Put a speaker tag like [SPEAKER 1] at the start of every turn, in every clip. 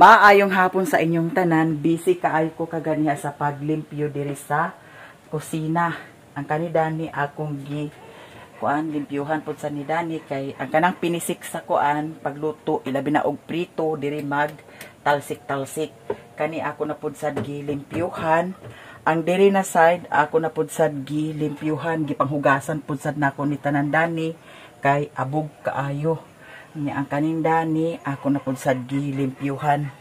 [SPEAKER 1] Maayong hapon sa inyong tanan. Busy kaayo ko kaganiha sa paglimpyo diri sa kusina. Ang kanidani akong kuan limpyuhan pud sa nidani kay ang kanang pinisik sa kuan pagluto ilabi na og prito diri mag talsik-talsik. Kani ako na pud sad gilimpyuhan. Ang diri na side ako na pud sad gilimpyuhan, gipanghugasan pud sad nako ni tanan dani kay abog kaayo. Nya ang kaning dani ako na pud sad gilimpyuhan.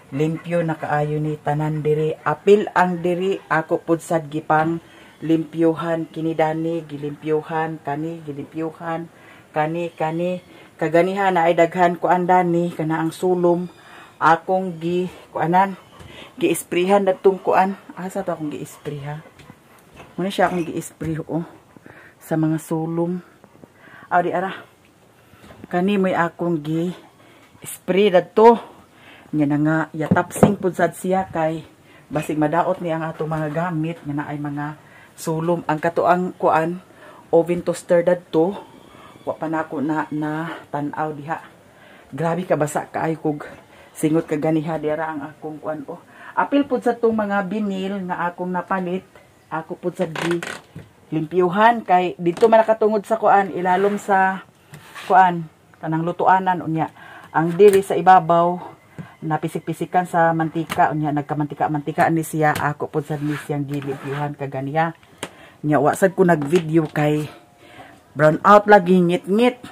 [SPEAKER 1] Limpyo na kaayo ni tanan diri. Apil ang diri ako pud sad gipang limpyuhan kini dani gilimpyuhan kani gilimpyuhan kani kaganihan na ay daghan ko ang dani kana ang sulom akong kuanan gi-sprayhan dadtong kuan asa to akong gi-spray muna siya akong gi-spray sa mga sulom di ara kani moy akong gi-spray dadto nya na nga yatapsing pud sad siya kay basig madaot ni ang atong mga gamit nga naay mga sulom. Ang katuang kuan oven toaster dadto wa pa nako na tan-aw diha. Grabe ka basa kaayo kog singot kaganiha dira ang akong kuan apil pud sa tong mga binil nga akong napalit ako pud sa limpyuhan kay dito man nakatungod sa kuan ilalom sa kuan kanang lutuanan unya ang diri sa ibabaw napisik-pisikan sa mantika unya nagkamantika-mantika ni siya ako pud sad ni siyang gilimpyuhan kaganiha nya wasad ko nag-video kay brown out lagi ngit-ngit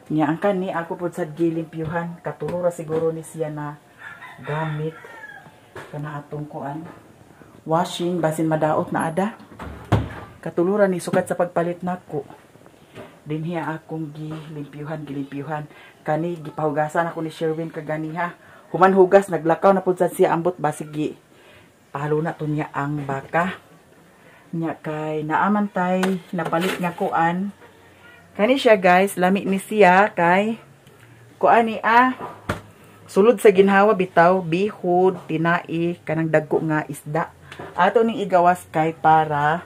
[SPEAKER 1] nya ang kani ako pud sad gilimpyuhan katulura siguro ni siya na gamit kana atong kuan washing basin madaot na ada katulura ni sukat sa pagpalit nako dinhiya akong gilimpyuhan kani gipahugasan ako ni Sherwin kaganiha human hugas naglakaw na pud sad siya ambot basig pahalo na to niya ang baka nya kay naaman tay napalit nga kuan kani siya guys lami ni siya kay kuan ni sulod sa ginhawa bitaw bihod tinai kanang dagko nga isda ato ning igawas kay para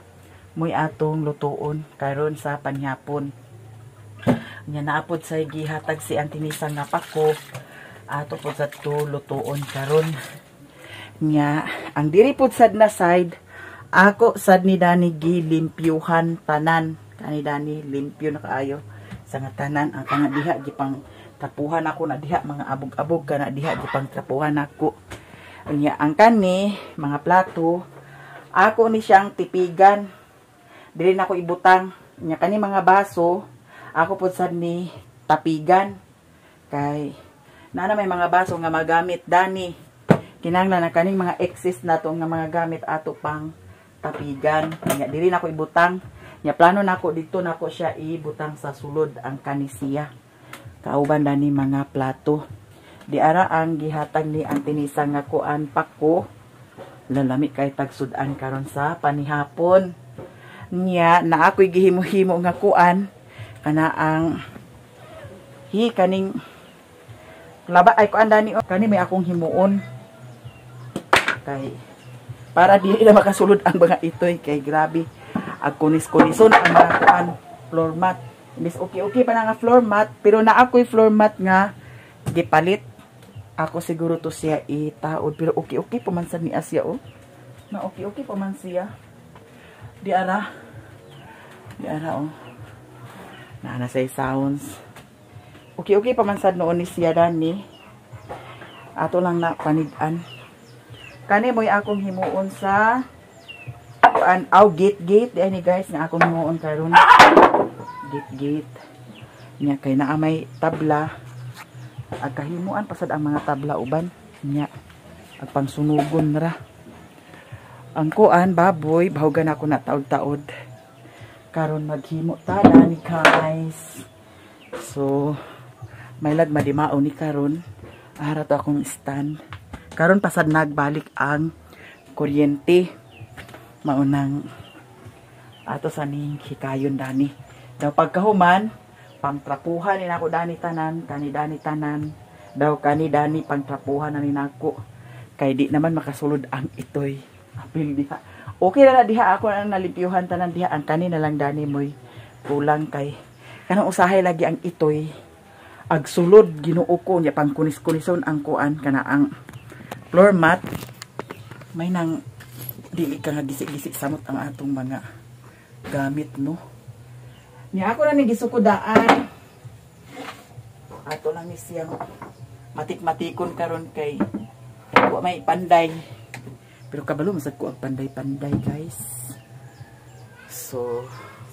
[SPEAKER 1] moy atong lutuon karon sa panhapon nya naapod sa gihatag si Antinisa nga pako ato pud sad to lutuon karon nya ang diri pud sad na side ako sad ni dani gilimpyuhan tanan kani dani limpyo na kaayo sa nga tanan ang kana diha gipang trapuhan ako na diha mga abog-abog kana diha gipang trapuhan ako nya ang kani mga plato ako ni siyang tipigan dili na ko ibutang nya kani mga baso ako pud sad ni tapigan kay na may mga baso nga magamit dani kinahanglan na kaning mga excess nato nga mga gamit ato pang tapigan nya dili nako ibutang nya plano nako dito nako siya ibutang sa sulod ang kanisiya kauban dani mga plato di ara ang gihatag ni Antinisa nga kuan pako lalami kay tagsudan karon sa panihapon nya na ako'y gihimo-himo nga kuan kana ang kaning laba ay kuan dani kani may akong himuon kay para dili na makasulod ang mga itoy kay grabe ag kunis-kunison ang mga kuan floor mat bis okay pa na nga floor mat pero na ako'y floor mat nga gipalit ako siguro to siya itaod pero okay pa man sad ni Asya na okay pa man siya di ara na say sounds okay pa man sad noon ni siya dani ato lang na panigan kani moy akong himuon sa kuan gate di ani guys nga akong himuon karon gate nya kay naa may tabla ag kahimuan pasad ang mga tabla uban nya ag pangsunugon ra ang kuan baboy bahugan ako na taod-taod karon maghimo tala ni guys so may lag madimao ni karon ara to akong stand karon pasad nagbalik ang kuryente maunang ato sa ning hikayon dani daw pagkahuman pangtrapuhan ni nako dani tanan kani dani tanan daw kani dani pangtrapuhan na ni nako kay di naman makasulod ang itoy apil diha okay na diha ako ang nalimpyuhan tanan diha ang kani na lang dani moy kulang kay kanang usahay lagi ang itoy agsulod Ginoo ko nya pang kunis-kunison ang kuan kana ang floor mat may nang dili ka nga gisi-gisi samot ang atong mga gamit no. Niya ako na ni gisukudaan. Ato lang ni siyang matik-matikon karon kay wa may panday. Pero kabalo masad ko ang panday-panday guys. So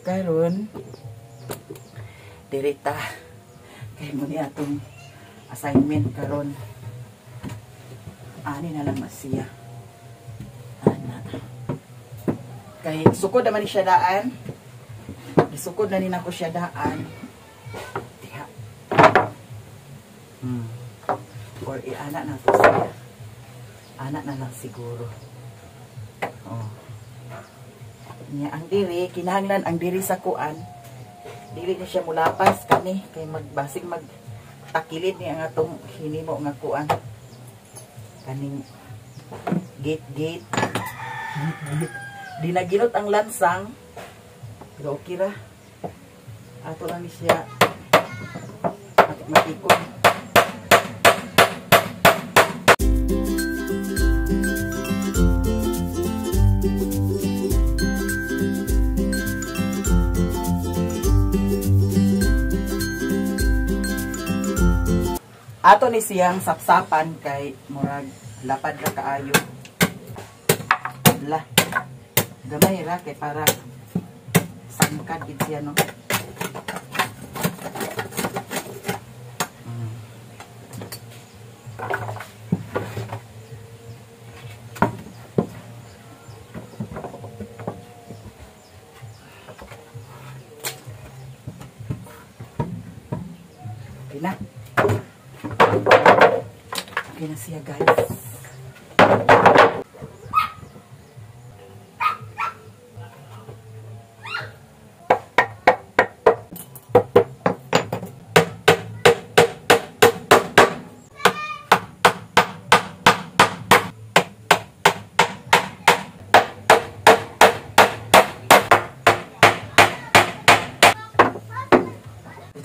[SPEAKER 1] karon dirita kay mo ni atong assignment karon. Ani na lang masiya. Ana. Kay sukod naman ni siya daan. Isukod na ni nako siya daan. Diha. Or i-ana na to siya. Ana na lang siguro. Oh. Nya ang diri kinahanglan ang diri sa kuan. Dili na siya mulapas kani kay magbasig magtakilid ni ang atong hinimo nga kuan. Kaning gate. Di na ginot ang lansang. Pero okay ra. Ato lang ni siya matikon. Ato ni siyang sapsapan kay murag lapad ra kaayo. La. Gamay ra kay para sangkad gid siya no. Okay na. Okay na siya guys.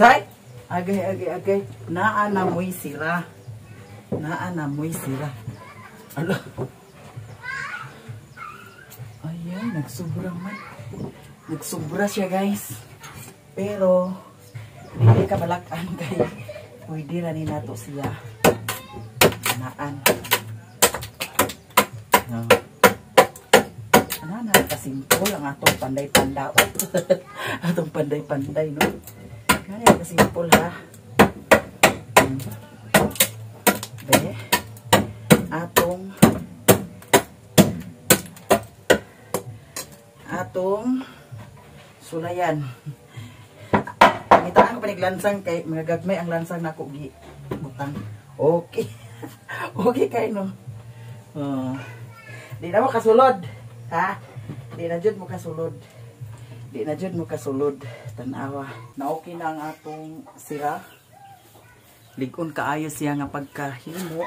[SPEAKER 1] Tay, agay. Naa na mo'y sira. Ala. Ayan, nagsubra man. Nagsubra siya guys. Pero, hindi ka balakan kay pwede na ni nato siya. Naan. Ano na, kasimpol ang atong panday-pandao. Atong panday-panday, no? Kaya kasimpol ha. Be. Atong sulayan. Pangitaan ko paniglansang kay mga gagmay ang lansang nako gi butang. Okay. Okay kay no. Di na mo kasulod, ha? Di na jud mo kasulod. Tanawa. Na okay na ang atong sira. Ligon kaayo siya nga pagkahimo.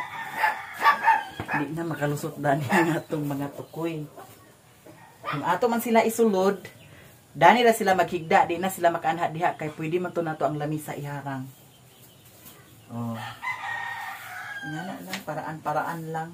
[SPEAKER 1] Di na makalusot dani ang atong mga tukoy. Kung ato man sila isulod, dani ra sila maghigda, di na sila makaanha diha kay pwede man to nato ang lamisa iharang. Oh. Ngana lang paraan lang.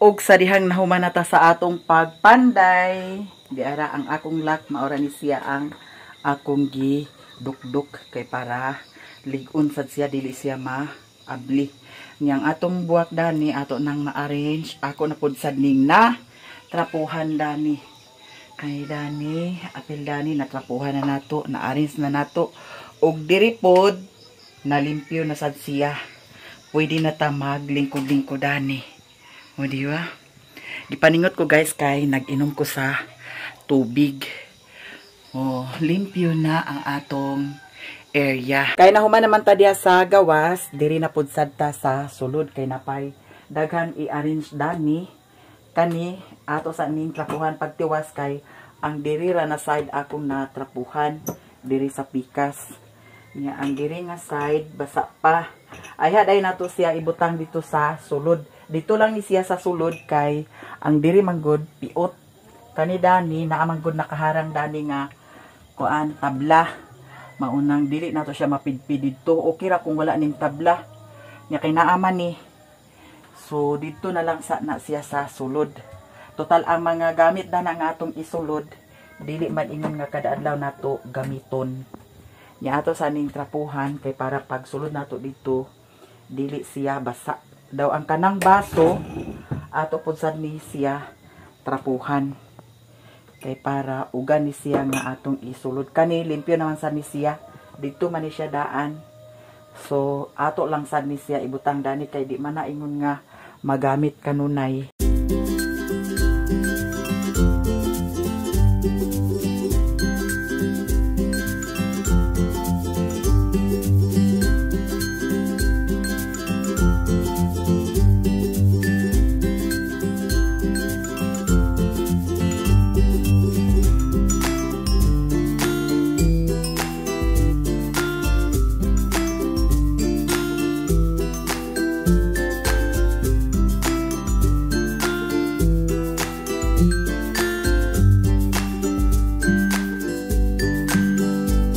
[SPEAKER 1] Og sa dihang nahumanata sa atong pagpanday, di ara ang akong lak maora ni siya ang akong gi dukduk kay para ligon sad siya dili siya maabli. Niyang atong buwak dani ato nang na-arrange, ako na pud sad ning na trapuhan dani. Kay dani, apil dani natrapuhan na nato, na-arrange na nato. Og diri pod nalimpyo na sad siya. Pwede na ta maglingkod-lingkod dani. O diba? Gipaningot ko guys kay nag-inom ko sa tubig. O, limpyo na ang atong area. Kay nahuman naman ta diya sa gawas, diri na pud sad ta sa sulod kay napay daghan i-arrange dani kani ato sa ning trapuhan pagtiwas kay ang diri ra na side akong natrapuhan diri sa pikas. Nya ang diri nga side basa pa. Ay haday nato siya ibutang dito sa sulod. Dito lang ni siya sa sulod kay ang diri manggod piot. Kani dani naa manggod nakaharang dani nga kuan tabla. Maunang dili nato siya mapidpid dito. Okay ra kung wala ning tabla. Nya kay naaman ni. So dito na lang na siya sa sulod. Total ang mga gamit na nga atong isulod dili man ingon nga kada adlaw nato gamiton. Nya ato sa ning trapuhan kay para pagsulod nato dito dili siya basa. Daw ang kanang baso ato pud sad ni siya trapuhan kay para ugan ni siya nga atong isulod. Kani limpyo naman sad ni siya dito man ni siya daan. So ato lang sad ni siya ibutang dani kay di man na ingon nga magamit kanunay.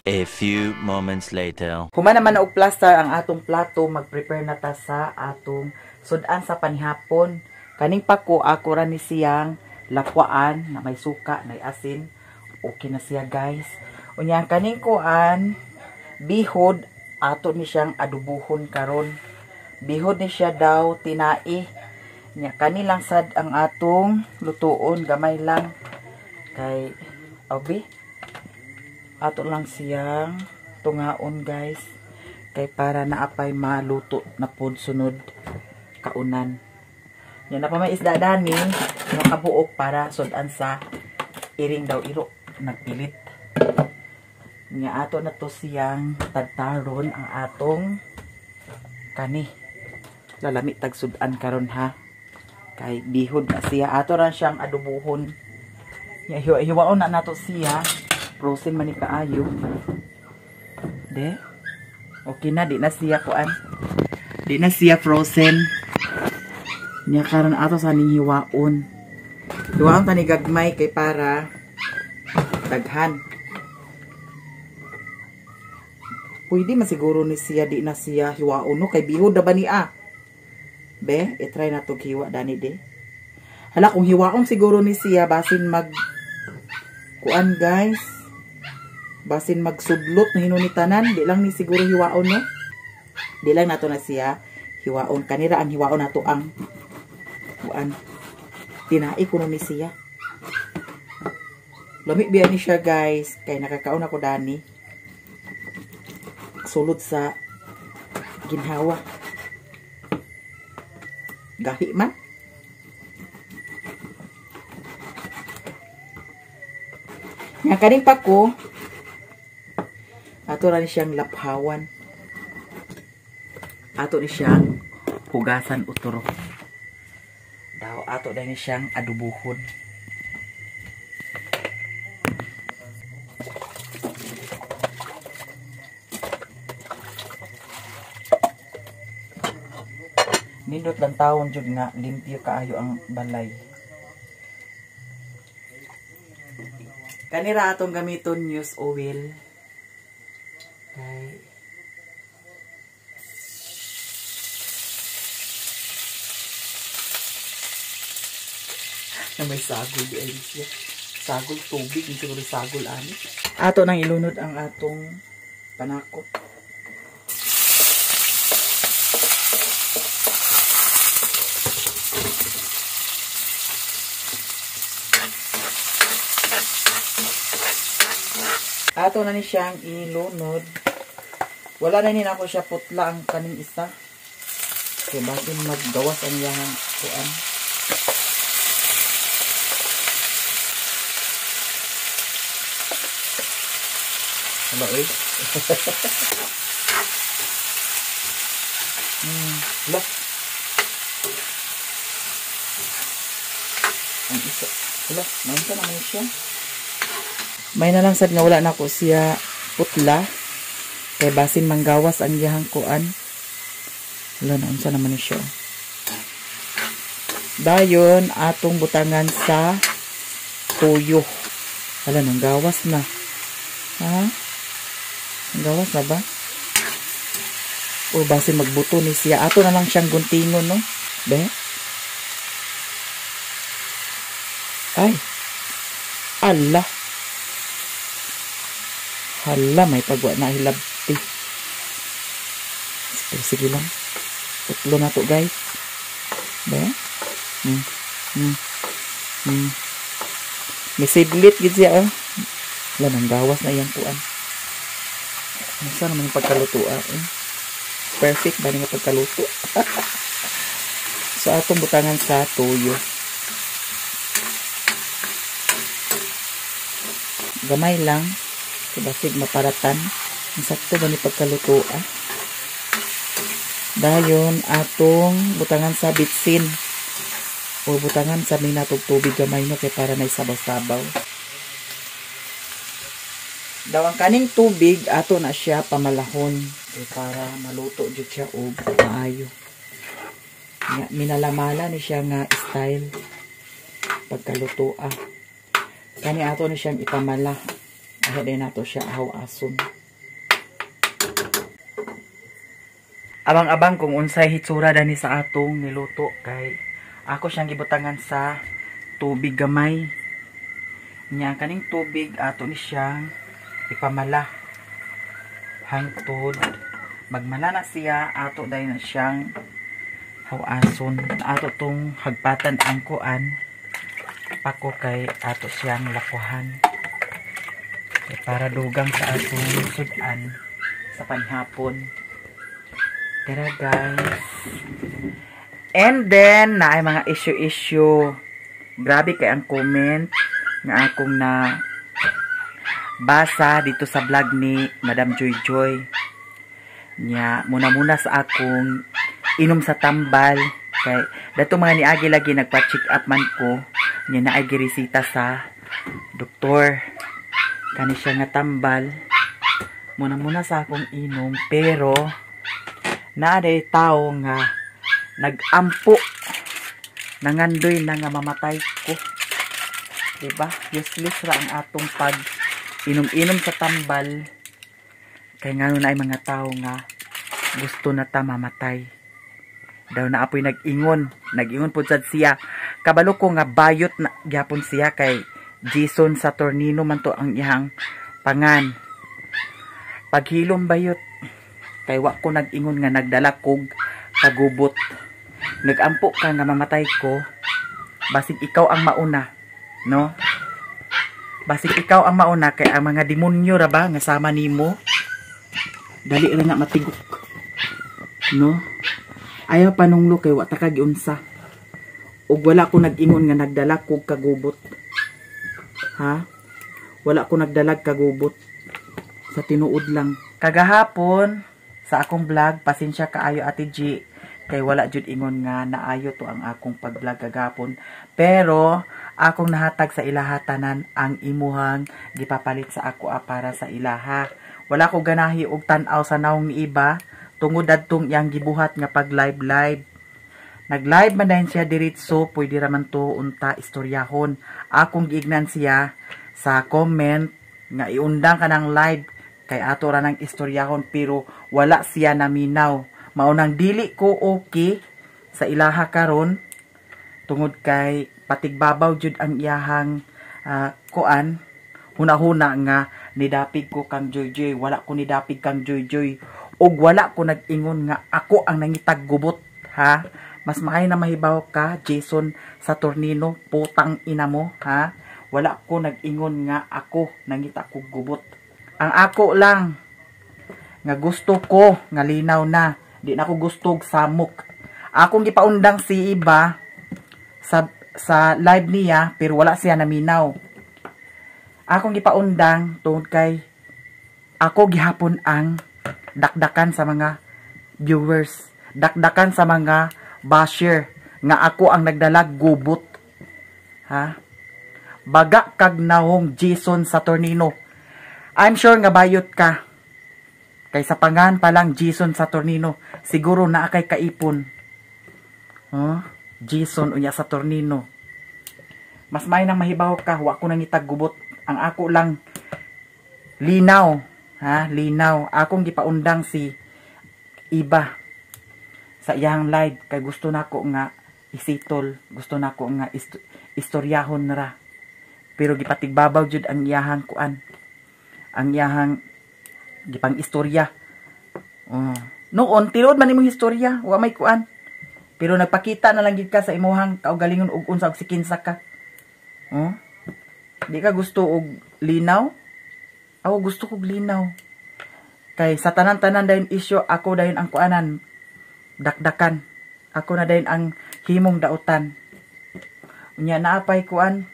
[SPEAKER 2] A few moments later.
[SPEAKER 1] Human naman na og plaster ang atong plato, mag-prepare na ta sa atong sudan sa panihapon. Kaning pako ako ra ni siyang lakwaan na may suka, may asin. Okay na siya guys. Unya kaning kuan bihod ato ni siyang adubuhon karon. Bihod ni siya daw tinai. Nya kani lang sad ang atong lutuon, gamay lang. Kay obi ato lang siyang tungaon guys kay para naapay maluto na pod sunod kaunan. Yan na pa may isda dani yung kabuok para sudan sa iring daw iro nagpilit. Nya ato na to siyang tagtaron ang atong kani lalami tag sudan karon ha kay bihod na siya ato ran siyang adubuhon. Nya hiwaon na nato siya. Frozen man ni kaayo. De. Okay na, di na siya kuan. Di na siya frozen. Nya karon ato sa ning hiwaon. Hiwaon tani gagmay kay para daghan. Pwede man siguro ni siya di na siya hiwaon no kay bihod na ba ni a. Be, i-try na to hiwa dani de. Hala kung hiwaon siguro ni siya basin mag kuan guys. Basin magsudlot na hinunitanan, di lang ni siguro hiwaon no. Di lang nato na siya hiwaon. Kanira ang hiwaon nato ang kuan. Tinai kuno ni siya. Lami biya ni siya guys, kay nakakaon ako dani. Sulod sa ginhawa. Gahi man. Nga kaning pako ato ra ni siyang laphawan. Ato ni siyang hugasan uturo. Daw ato din ni siyang adubuhon. Nindot lang taon jud nga limpyo kaayo ang balay. Kanira atong gamiton news oil. Okay. Na may sagol di ay siya. Sagol tubig, hindi siguro sagol ani. Ato nang ilunod ang atong panakot. Ato na ni siyang ilunod. Wala na nina ako siya putla ang kaning isa. Kaya bakit maggawas ang iyang kuan. Hala eh. Hala. Ang isa. Hala, naunta naman siya. May nalangsad nga wala na ko siya putla. Kaya basin manggawas ang iyang kuan. Wala na, unsa naman siya. Dayon, atong butangan sa tuyo. Wala, nang gawas na. Ha? Nang gawas na ba? O basin magbuto ni siya. Ato na lang siyang guntingon, no? Be? Ay. Allah. Hala, may pagwa na hilabti. Sige lang. Putlo na to, guys. Ba? May sidlit gid siya, oh. Wala, nang gawas na iyang kuan. Saan naman yung pagkaluto, Perfect ba nga pagkaluto? So, atong butangan sa tuyo. Gamay lang. Basig maparatan. Insakto ba ni pagkaluto, Dayon, atong butangan sa bitsin. O butangan sa minatog tubig gamay no kay para na isabaw-sabaw. Daw ang kaning tubig, ato na siya pamalahon. Para maluto jud siya og maayo. Minalamala ni siya nga style. Pagkaluto, Kani ato na siyang ipamala. Ahaday nato siya ahaw-ason. Abang-abang kung unsay hitsura dani sa atong niluto kay ako siyang gibutangan sa tubig gamay. Nya kaning tubig ato ni siyang ipamala. Hangtod magmala na siya, ato day na siyang haw-ason. Ato tong hagpatan ang kuan. Pako kay ato siyang lakuhan. Para dugang sa atong sudan sa panhapon. Tara guys. And then, na ay mga issue. Grabe kay ang comment nga akong na basa dito sa vlog ni Madam Joy Joy. Nya, muna sa akong inom sa tambal. Kay, dato mga niagi lagi nagpa-check up man ko. Nya na ay girisita sa doktor. Kani siya nga tambal. Muna sa akong inom. Pero, naaday tao nga nag-ampo. Nangandoy na nga mamatay ko. Diba? Useless ra ang atong pag inom-inom sa tambal. Kaya nga na ay mga tao nga gusto na ta mamatay. Daw na apoy nag-ingon. Nag-ingon po sad siya. Kabalo ko nga bayot na gyapon siya kay Jason Saturnino man to ang iyang pangan. Paghilom bayot. Kay wa ko nag-ingon nga nagdala kog kagubot. Nagampo ka nga mamatay ko. Basig ikaw ang mauna. No? Basig ikaw ang mauna kay ang mga demonyo ra ba nga sama nimo. Dali ra nga matigok. No? Ayaw panunglo kay wa ta ka giunsa. Ug wala ko nag-ingon nga nagdala kog kagubot. Ha? Wala ko nagdalag kagubot. Sa tinuod lang. Kagahapon sa akong vlog, pasensya kaayo Ate G, kay wala jud ingon nga naayo to ang akong pag-vlog kagahapon. Pero akong nahatag sa ilaha tanan ang imuhang gipapalit sa ako para sa ilaha. Wala ko ganahi og tan-aw sa nawong ni iba tungod adtong iyang gibuhat nga pag live. Nag-live man dahin siya diritso, pwede raman to unta istoryahon. Akong giignan siya sa comment nga iundang ka ng live kay ato ra ng istoryahon pero wala siya naminaw. Maunang dili ko okay sa ilaha karon tungod kay gipatigbabaw jud ang iyahang kuan. Huna-huna nga nidapig ko kang Joy-Joy, wala ko nidapig kang Joy-Joy, ug wala ko nag-ingon nga ako ang nangitag gubot, ha? Mas maay na mahibaw ka, Jason Saturnino, putang ina mo, ha? Wala ko nag-ingon nga ako nangita ko gubot. Ang ako lang nga gusto ko nga linaw na, di na ko gustog samok. Akong gipaundang si iba sa live niya pero wala siya naminaw. Akong gipaundang tungod kay ako gihapon ang dakdakan sa mga viewers, dakdakan sa mga basher nga ako ang nagdalag gubot, ha? Baga kag nahong Jason Saturnino, I'm sure nga bayot ka kay sa pangan pa lang Jason Saturnino siguro naa kay kaipon, Jason unya Saturnino. Mas may nang mahibaw ka, wa ko nang itag gubot. Ang ako lang linaw, ha, linaw. Akong gipaundang si iba sa iyang live kay gusto nako nga isitol, gusto nako nga istoryahon ra. Pero gipatigbabaw jud ang iyahang kuan. Ang iyahang gipang istorya. Noon tinuod man imong istorya, wa may kuan. Pero nagpakita na lang gid ka sa imuhang kaugalingon ug unsa og sikinsa ka. Di ka gusto og linaw? Ako gusto kog linaw. Kay sa tanan-tanan dayon isyo, ako dayon ang kuanan, dakdakan. Ako na dayon ang himong dautan. Unya naapay kuan,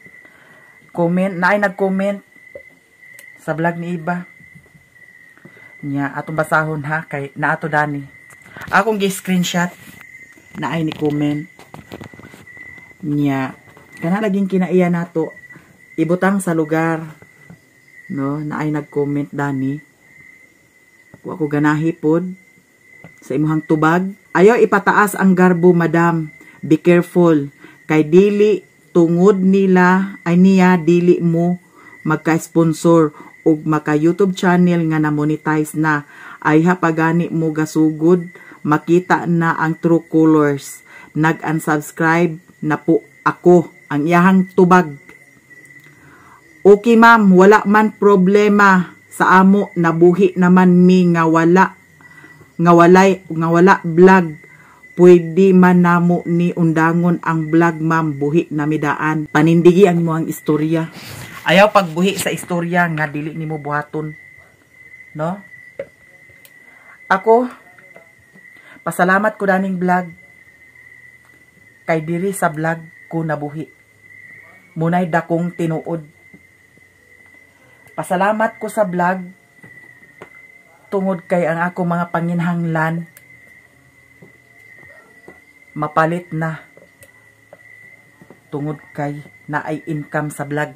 [SPEAKER 1] comment, naay nag-comment sa vlog ni iba. Nya atong basahon ha, kay naato dani. Akong gi-screenshot naay ni comment. Nya kana laging kinaiya nato ibutang sa lugar, no, na ay nag-comment dani. Wa ko ganahi pod sa imuhang tubag. Ayaw ipataas ang garbo, madam. Be careful. Kay dili tungod nila ay niya dili mo magka-sponsor ug maka-YouTube channel nga na-monetize na. Ay hapagani mo gasugod, makita na ang true colors. Nag-unsubscribe na po ako ang iyahang tubag. Okay ma'am, wala man problema sa amo, nabuhi naman mi nga wala vlog. Pwede man namo ni undangon ang vlog ma'am, buhi na midaan. Panindigi ang imo ang istorya. Ayaw pagbuhi sa istorya nga dili nimo buhaton. No? Ako pasalamat ko daning vlog. Kay diri sa vlog ko nabuhi. Munay dakong tinuod. Pasalamat ko sa vlog tungod kay ang ako mga panginhanglan mapalit na tungod kay naay income sa vlog.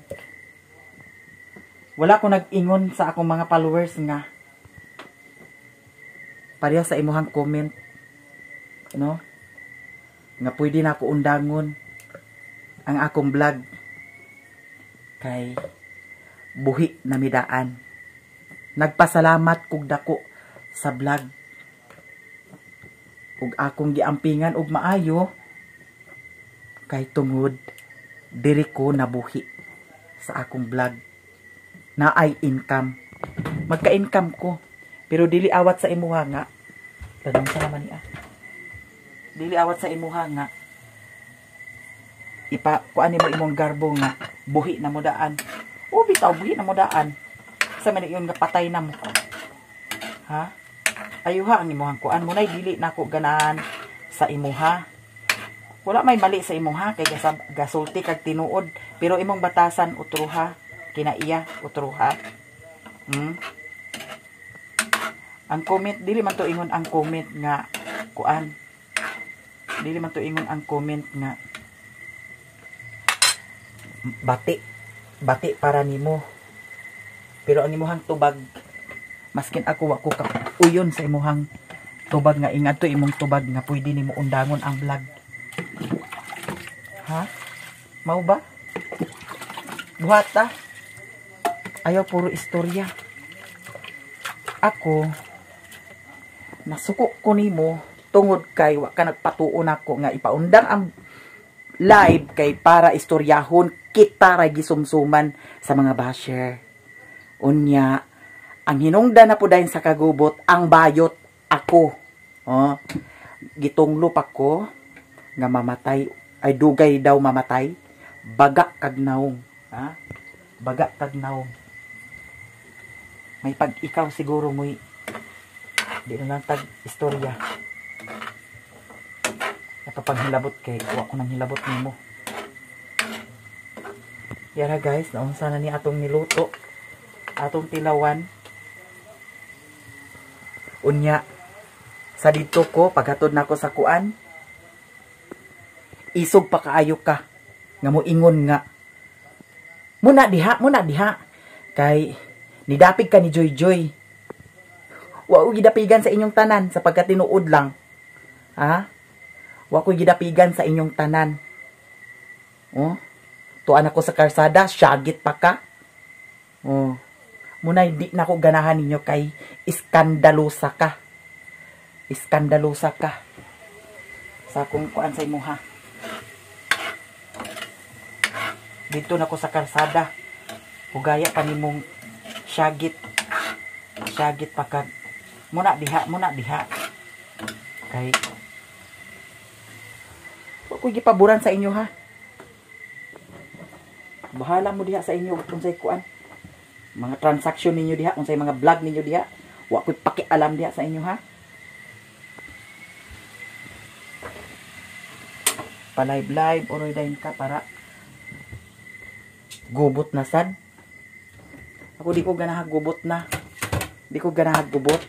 [SPEAKER 1] Wala ko nag-ingon sa akong mga followers nga pareha sa imuhang comment, no, nga pwede na ako undangon ang akong vlog kay buhi na midaan. Nagpasalamat kog dako sa vlog ug akong giampingan og maayo kay tungod diri ko nabuhi sa akong vlog na ay income. Magka-income ko pero dili awat sa imuha nga tanong sa naman niya. Dili awat sa imuha nga kuan nimo imong garbo nga buhi na mo daan. O bitaw buhi na mo daan. Sa man yung napatay na mo. Ha? Ayuha ang imuhang kuan mo nay dili nako ganahan sa imuha. Wala may mali sa imuha kay gasulti kag tinuod, pero imong batasan utruha, kinaiya utruha. Ang comment dili man to ingon ang comment nga kuan. Dili man to ingon ang comment nga bati para nimo. Pero ang imuhang tubag, maskin ako wako ka uyon sa imuhang tubag nga ingat to imong tubag nga pwede nimo undangon ang vlog. Ha? Mao ba? Buhata. Ayaw puro istorya. Ako nasuko ko nimo tungod kay wa ka nagpatuon ako nga ipaundang ang live kay para istoryahon kita ra gisumsuman sa mga basher. Unya, ang hinungdan na po dahil sa kagubot, ang bayot ako. Oh, gitunglo pa ko nga mamatay, ay dugay daw mamatay, baga kag naong. Ha? Baga kag naong. May pag ikaw siguro mo'y di na lang tag istorya. Napapanghilabot kay kuha ko ng hilabot nimo. Yara guys, naunsa na ni atong niluto. Atong tilawan. Unya, sa dito ko, paghatod na ako sa kuan, isog pa kaayo ka. Nga mo ingon nga. Muna diha. Kay, nidapig ka ni Joy Joy. Wa ko gidapigan sa inyong tanan, sapagkat tinuod lang. Ha? Wa ko gidapigan sa inyong tanan. Oh? Tuan ako sa karsada, syagit pa ka. Oh. Muna hindi na ko ganahan ninyo kay iskandalosa ka. Iskandalosa ka. Sa akong kuan sa imo ha. Dito na ko sa karsada. Hugaya pa nimong syagit. Syagit pa ka. Muna diha. Kay wa ko gipaboran sa inyo ha. Bahala mo diha sa inyo kung say kuan. Mga transaksyon ninyo diha, kung say mga vlog ninyo diha, wa ko'y pakialam diha sa inyo ha. Pa-live oroy dayon ka para gubot na sad. Ako di ko ganahag gubot na. Di ko ganahag gubot.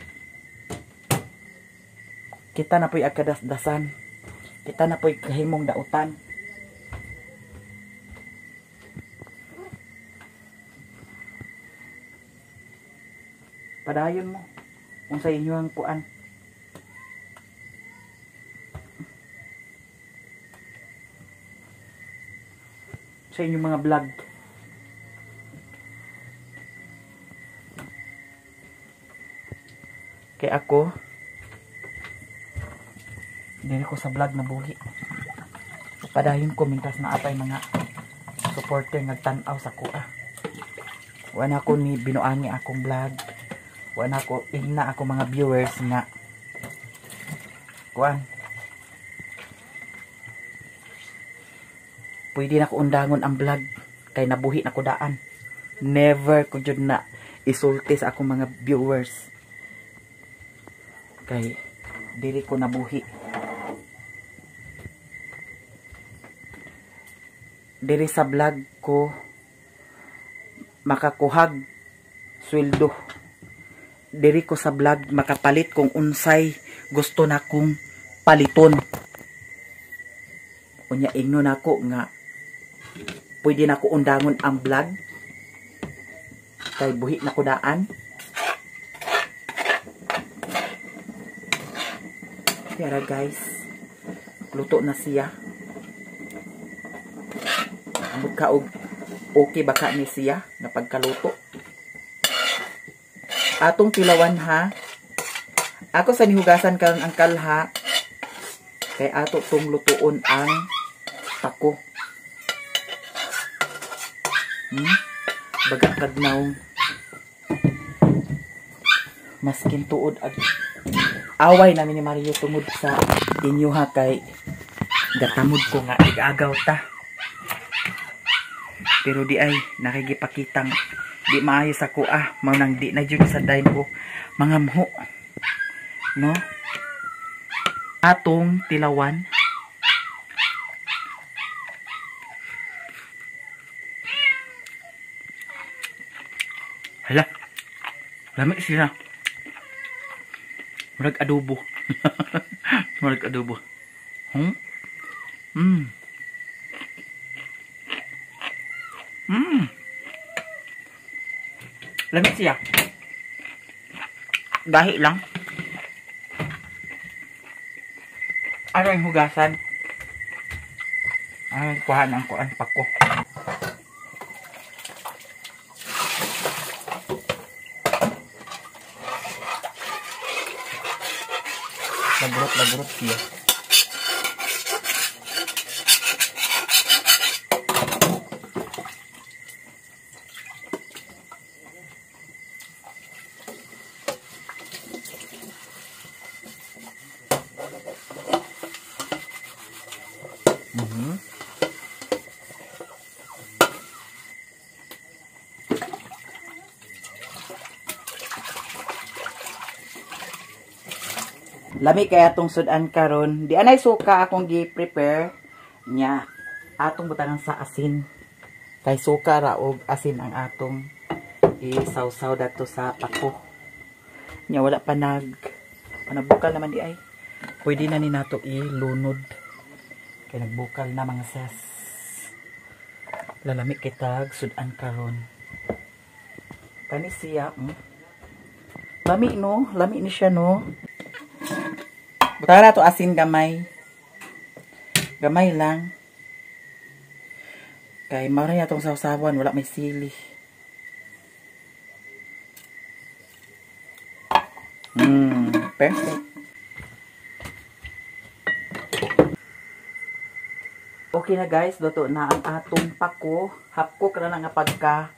[SPEAKER 1] Kita na po'y agkadasdasan. Kita na po'y kahimong dautan. Padayon mo kung sa inyo ang kuan. Sa inyong mga vlog. Kay ako, dili ko sa vlog na buhi. Padayon ko mintas na apay mga supporter nagtanaw sa kuha. Wala ko ni binuangi akong vlog. Wala ko, igna ako mga viewers nga kuan. Pwede na ko undangon ang vlog kay nabuhi na ko daan. Never ko jud na isulti sa akong mga viewers. Kay dili ko nabuhi. Diri sa vlog ko makakuhag sweldo. Diri ko sa vlog makapalit kung unsay gusto na kong paliton. Unya ingno nako nga pwede na ko undangon ang vlog kay buhi na ko daan. Kaya guys, luto na siya. Ambot ka og okay baka ni siya nga pagkaluto. Atong tilawan ha. Ako sa nihugasan karon ang kalha. Kay ato tong lutuon ang pako. Baga kagnaw. Maskin tuod ag away namin ni Mario tungod sa inyo ha kay gatamod ko nga igagaw ta. Pero di ay nakigipakitang di maayo sa kuha, maunang di na dyan sa dain ko mga muho, no? Atong tilawan. Hala, lamig siya. Murag adobo. Murag adobo. Lamig siya. Dahi lang. Ano yung hugasan? Ano yung kuhaan ang kuhaan pako? Laburot siya. Lami kaya atong sudan karon. Di anay suka akong gi-prepare nya. Atong butangan sa asin. Kay suka ra og asin ang atong isawsaw dato sa pako. Nya wala pa panabukal naman di ay. Pwede na ni nato ilunod. Kay nagbukal na mga sis. Lalami kitag sudan karon. Kani siya, lami no, lami ni siya no. Butara to asin gamay. Gamay lang. Kay maray atong sawsawan, wala may sili. Perfect. Okay na guys, luto na ang atong pako. Hapkok na lang nga pagka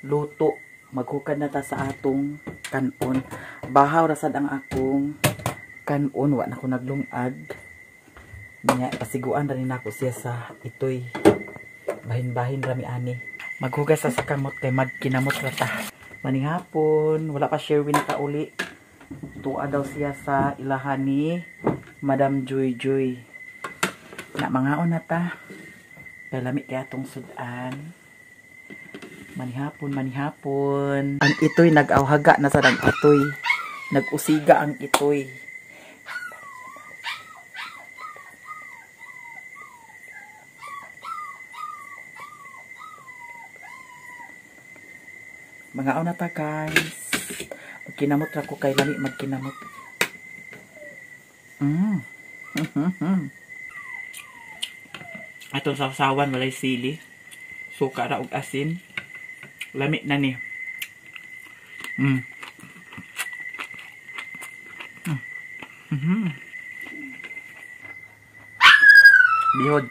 [SPEAKER 1] luto. Maghukad na ta sa atong kanon. Bahaw rasad ang akong kanon, wa na ko naglungag. Nya pasiguan ra ni nako siya sa itoy. Bahin-bahin rami ani. Maghugas sa kamot kay magkinamot ra ta. Maning hapon, wala pa Sherwin ka uli. Tuwa daw siya sa ilahan ni Madam Joy Joy. Na mangaon na ta. Kay lami kay atong sudan. Manihapon, manihapon. Ang itoy nag-awhaga na sa itoy. Nag-usiga ang itoy. Mangaon na ta guys. Magkinamot ra ko kay lami magkinamot. Atong sawsawan walay sili. Suka ra og asin. Lami na ni. Bihod.